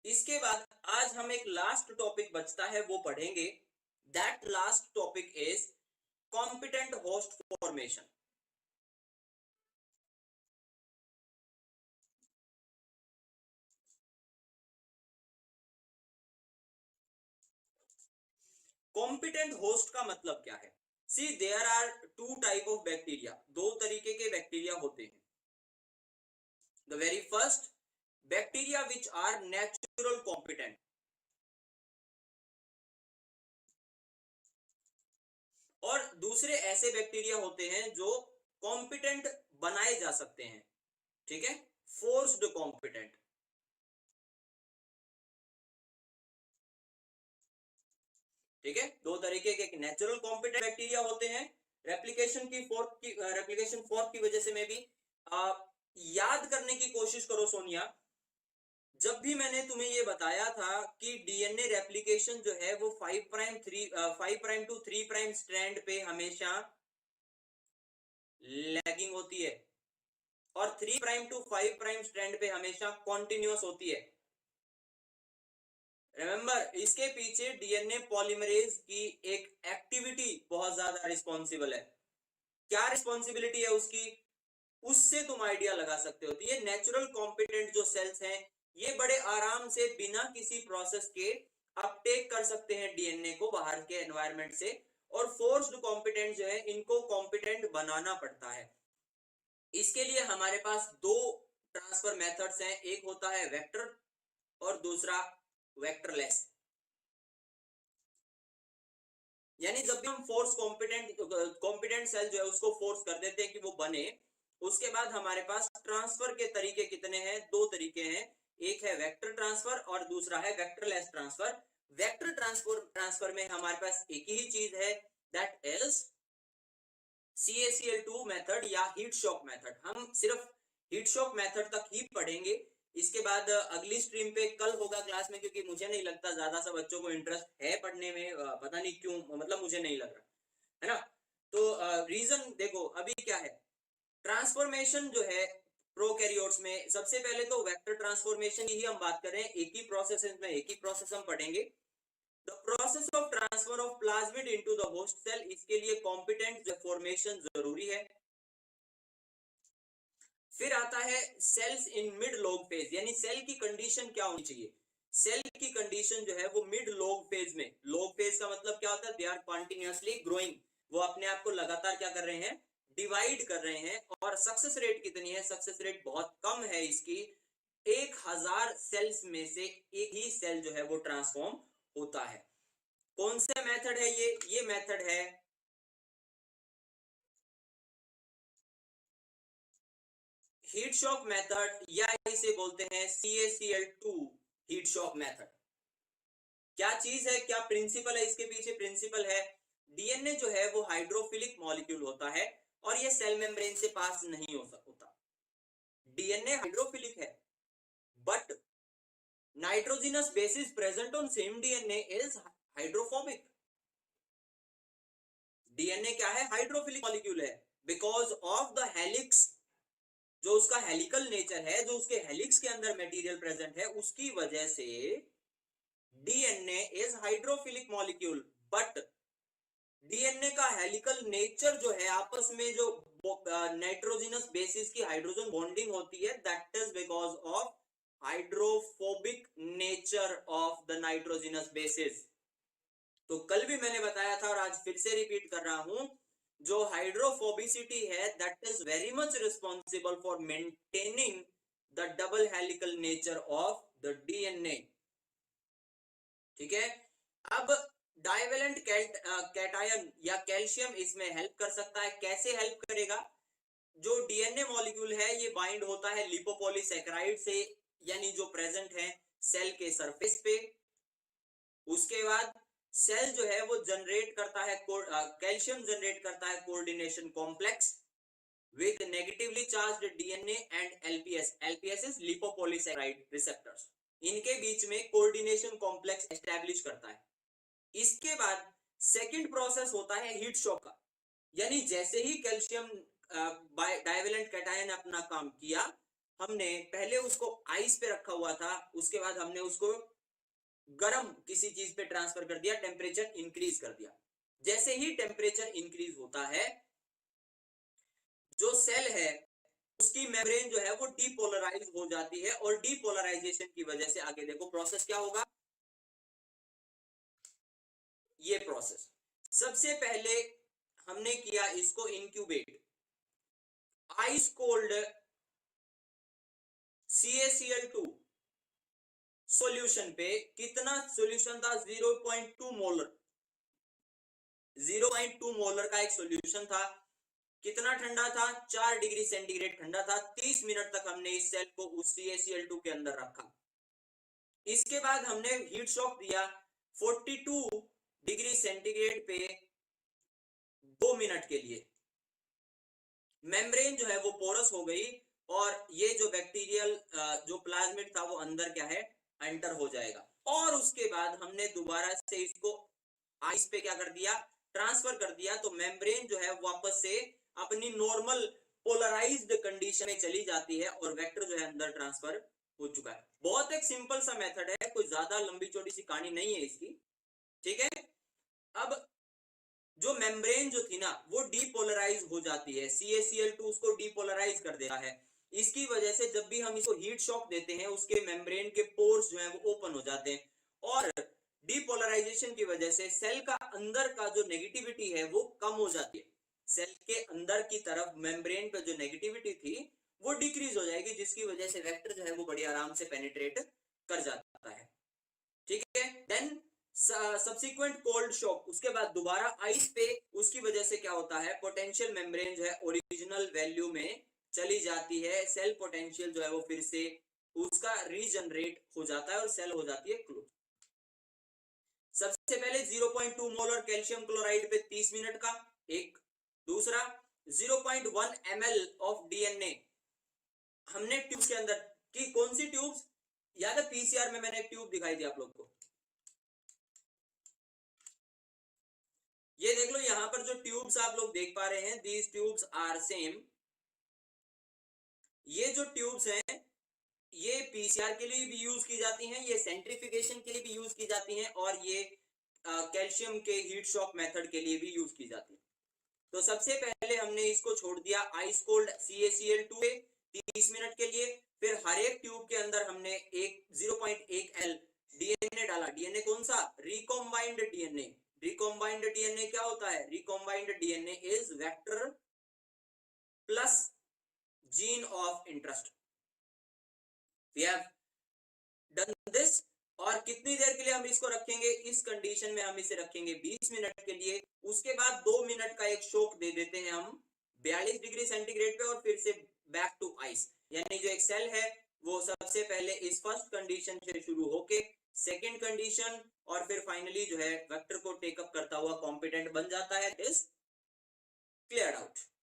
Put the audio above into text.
इसके बाद आज हम एक लास्ट टॉपिक बचता है वो पढ़ेंगे। That last topic is competent host formation. Competent host का मतलब क्या है? See there are two type of bacteria, दो तरीके के बैक्टीरिया होते हैं। The very first, bacteria which are natural competent, और दूसरे ऐसे बैक्टीरिया होते हैं जो कॉम्पिटेंट बनाए जा सकते हैं। ठीक है, फोर्स्ड कॉम्पिटेंट। ठीक है, दो तरीके के नेचुरल कॉम्पिटेंट बैक्टीरिया होते हैं। रेप्लिकेशन फोर्क की वजह से में भी याद करने की कोशिश करो सोनिया। जब भी मैंने तुम्हें ये बताया था कि डीएनए रेप्लिकेशन जो है वो 5' टू 3' स्ट्रैंड पे हमेशा लैगिंग होती है और 3' टू 5' स्ट्रैंड पे हमेशा कॉन्टिन्यूअस होती है। रिमेंबर, इसके पीछे डीएनए पॉलीमरेज की एक एक्टिविटी बहुत ज्यादा रिस्पॉन्सिबल है। क्या रिस्पॉन्सिबिलिटी है उसकी, उससे तुम आइडिया लगा सकते हो। तो ये नेचुरल कॉम्पिटेंट जो सेल्स हैं ये बड़े आराम से बिना किसी प्रोसेस के अपटेक कर सकते हैं डीएनए को बाहर के एनवायरनमेंट से, और फोर्स्ड कॉम्पिटेंट जो है इनको कॉम्पिटेंट बनाना पड़ता है। इसके लिए हमारे पास दो ट्रांसफर मेथड्स हैं, एक होता है वेक्टर और दूसरा वेक्टरलेस। यानी जब भी हम फोर्स कॉम्पिटेंट सेल जो है उसको फोर्स कर देते हैं कि वो बने, उसके बाद हमारे पास ट्रांसफर के तरीके कितने हैं? दो तरीके हैं, एक है वेक्टर ट्रांसफर और दूसरा है वेक्टरलेस ट्रांसफर। वेक्टर ट्रांसफर में हमारे पास एक ही चीज है, दैट इज CaCl2 मेथड या हीट शॉक मेथड। हम सिर्फ हीट शॉक मेथड तक ही पढ़ेंगे। इसके बाद अगली स्ट्रीम पे कल होगा क्लास में, क्योंकि मुझे नहीं लगता ज्यादा सा बच्चों को इंटरेस्ट है पढ़ने में, पता नहीं क्यों, मतलब मुझे नहीं लग रहा है ना। तो रीजन देखो अभी क्या है। ट्रांसफॉर्मेशन जो है प्रोकैरियोट्स में, सबसे पहले तो वेक्टर ट्रांसफॉर्मेशन की ही हम बात करें, एक ही प्रोसेस में एक ही प्रोसेस हम पढ़ेंगे। The process of transfer of plasmid into the host cell, इसके लिए कॉम्पिटेंट फॉर्मेशन जरूरी है। फिर आता है cells in mid log phase, यानी सेल की कंडीशन क्या होनी चाहिए? सेल की कंडीशन जो है वो मिड लॉग फेज में, लॉग फेज का मतलब क्या होता है? दे आर कॉन्टिन्यूअसली ग्रोइंग, वो अपने आप को लगातार क्या कर रहे हैं? डिवाइड कर रहे हैं। और सक्सेस रेट कितनी है? सक्सेस रेट बहुत कम है इसकी। 1000 सेल्स में से एक ही सेल जो है वो ट्रांसफॉर्म होता है। कौन सा मेथड है ये मेथड है हीट शॉक मेथड, या इसे बोलते हैं CaCl2 हीट शॉक मेथड। क्या चीज है, क्या प्रिंसिपल है इसके पीछे? प्रिंसिपल है डीएनए जो है वो हाइड्रोफिलिक मॉलिक्यूल होता है और ये सेल मेम्ब्रेन से पास नहीं हो सकता। डीएनए हाइड्रोफिलिक है, but nitrogenous basis present on same DNA is hydrophobic. DNA क्या है? हाइड्रोफिलिक मॉलिक्यूल है, बिकॉज ऑफ द हेलिक्स, जो उसका हेलिकल नेचर है, जो उसके हेलिक्स के अंदर मटेरियल प्रेजेंट है, उसकी वजह से DNA is hydrophilic molecule. But DNA का हेलिकल नेचर जो है, आपस में जो नाइट्रोजिनस बेसिस की हाइड्रोजन बॉन्डिंग होती है, that is because of hydrophobic nature of the nitrogenous basis. तो कल भी मैंने बताया था और आज फिर से रिपीट कर रहा हूं, जो हाइड्रोफोबिसिटी है that is very much responsible for maintaining the double helical nature of the DNA. ठीक है, अब डाइवेलेंट कैटायन या कैल्शियम इसमें हेल्प कर सकता है। कैसे हेल्प करेगा? जो डीएनए मॉलिक्यूल है ये बाइंड होता है लिपोपॉलीसैकेराइड से, यानी जो प्रेजेंट है सेल के सरफेस पे। उसके बाद सेल जो है वो जनरेट करता है कैल्शियम जनरेट करता है coordination complex with negatively charged DNA and LPS. LPS is lipopolysaccharide receptors. इनके बीच में कोऑर्डिनेशन कॉम्प्लेक्स एस्टैब्लिश करता है। इसके बाद सेकंड प्रोसेस होता है हीट शॉक का, यानी जैसे ही कैल्शियम डाइवेलेंट कैटायन अपना काम किया, हमने पहले उसको आइस पे रखा हुआ था, उसके बाद हमने उसको गर्म किसी चीज पे ट्रांसफर कर दिया, टेम्परेचर इंक्रीज कर दिया। जैसे ही टेम्परेचर इंक्रीज होता है, जो सेल है उसकी मेम्ब्रेन जो है वो डीपोलराइज हो जाती है, और डीपोलराइजेशन की वजह से आगे देखो प्रोसेस क्या होगा। ये प्रोसेस सबसे पहले हमने किया इसको incubate, ice cold CaCl2 solution पे। कितना सॉल्यूशन था? 0.2 मोलर, 0.2 मोलर का एक सॉल्यूशन था। कितना ठंडा था? 4 डिग्री सेंटीग्रेड ठंडा था। 30 मिनट तक हमने इस सेल को उस CaCl2 के अंदर रखा। इसके बाद हमने हीट शॉक दिया 42 डिग्री सेंटीग्रेड पे 2 मिनट के लिए। मेम्ब्रेन जो है वो पोरस हो गई, और ये जो बैक्टीरियल जो प्लाज्मिड था वो अंदर क्या है, एंटर हो जाएगा। और उसके बाद हमने दोबारा से इसको आइस पे क्या कर दिया, ट्रांसफर कर दिया। तो मेम्ब्रेन जो है वापस से अपनी नॉर्मल पोलराइज्ड कंडीशन में चली जाती है, और वेक्टर जो है अंदर ट्रांसफर हो चुका है। बहुत एक सिंपल सा मेथड है, कोई ज्यादा लंबी चौड़ी सी कहानी नहीं है इसकी, ठीक है। अब जो मेम्ब्रेन जो थी ना वो डीपोलराइज हो जाती है, CaCl2 उसको डीपोलराइज कर देता है। इसकी वजह से जब भी हम इसको हीट शॉक देते हैं, उसके मेम्ब्रेन के पोर्स जो है वो ओपन हो जाते हैं, और डीपोलराइजेशन की वजह से सेल का अंदर का जो नेगेटिविटी है वो कम हो जाती है। सेल के अंदर की तरफ मेम्ब्रेन पे जो नेगेटिविटी थी वो डिक्रीज हो जाएगी, जिसकी वजह से वेक्टर जो है वो बड़ी आराम से पेनिट्रेट कर जाता है, ठीक है। देन सब्सिक्वेंट कोल्ड शॉक, उसके बाद दोबारा आइस पे, उसकी वजह से क्या होता है, पोटेंशियल मेम्ब्रेन जो है ओरिजिनल वैल्यू में चली जाती है। सेल पोटेंशियल जो है वो फिर से उसका रीजनरेट हो जाता है, और सेल हो जाती है क्लोज। सबसे पहले 0.2 मोलर कैल्शियम क्लोराइड पे 30 मिनट का एक। दूसरा 0.1 ml ऑफ DNA हमने ट्यूब के अंदर की। कौन सी ट्यूब्स याद है? PCR में मैंने एक ट्यूब दिखाई थी आप लोग को, ये देख लो। यहां पर जो ट्यूब्स आप लोग देख पा रहे हैं, दीज ट्यूब्स आर सेम। ये जो ट्यूब्स हैं ये पीसीआर के लिए भी यूज की जाती हैं, ये सेंट्रीफिकेशन के लिए भी यूज की जाती हैं, और ये कैल्शियम के हीट शॉक मेथड के लिए भी यूज की जाती है। तो सबसे पहले हमने इसको छोड़ दिया आइस कोल्ड CaCl2 पे 30 मिनट के लिए। फिर हर एक ट्यूब के अंदर हमने एक 0.1 L DNA डाला। DNA कौन सा? रिकॉम्बाइंड DNA। रिकॉम्बाइंड DNA क्या होता है? Recombinant DNA is vector plus gene of interest. We have done this. और कितनी देर के लिए हम इसको रखेंगे? इस कंडीशन में हम इसे रखेंगे 20 मिनट के लिए। उसके बाद 2 मिनट का एक शॉक दे देते हैं हम 42 डिग्री सेंटीग्रेड पे, और फिर से बैक टू आइस। यानी जो एक सेल है वो सबसे पहले इस फर्स्ट कंडीशन से शुरू होके सेकंड कंडीशन, और फिर फाइनली जो है वेक्टर को टेकअप करता हुआ कॉम्पिटेंट बन जाता है, इज क्लियर आउट।